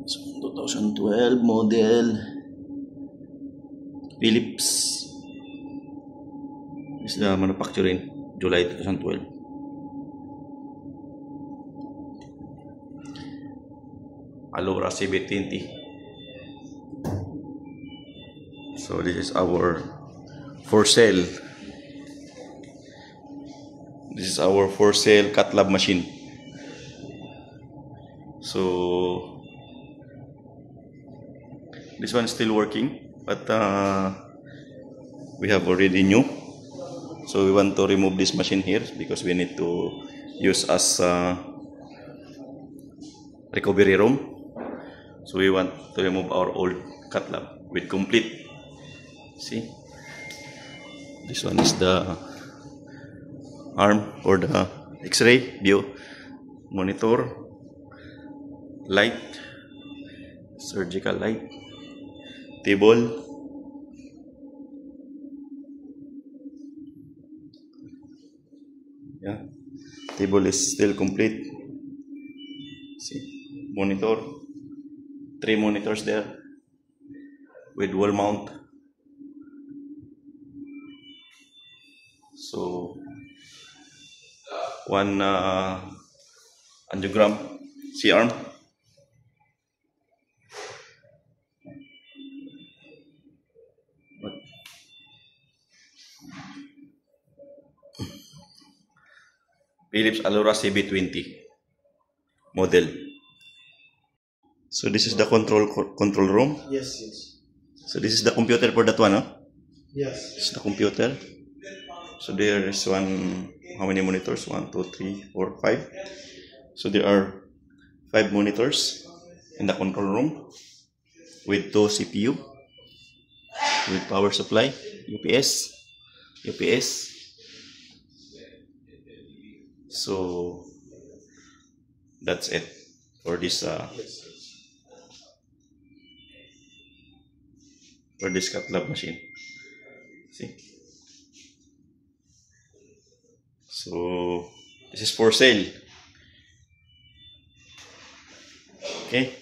So, 2012 model Philips. This is the manufacturing July 2012. Alora CB20. So this is our for sale. This is our for sale cut lab machine. So this one is still working, but we have already new. So we want to remove this machine here because we need to use as recovery room. So we want to remove our old cut lab with complete. See, this one is the arm for the X-ray view, monitor, light, surgical light, table, yeah, table is still complete. See, monitor, 3 monitors there with wall mount. So one angiogram C-arm, Philips Alora CB20 model. So this is the control room. Yes, yes. So this is the computer for that one, huh? Yes. This is the computer. So there is one, how many monitors? 1, 2, 3, 4, 5. So there are 5 monitors in the control room with 2 CPU with power supply, UPS. So that's it for this cut lab machine. See, so this is for sale. Okay.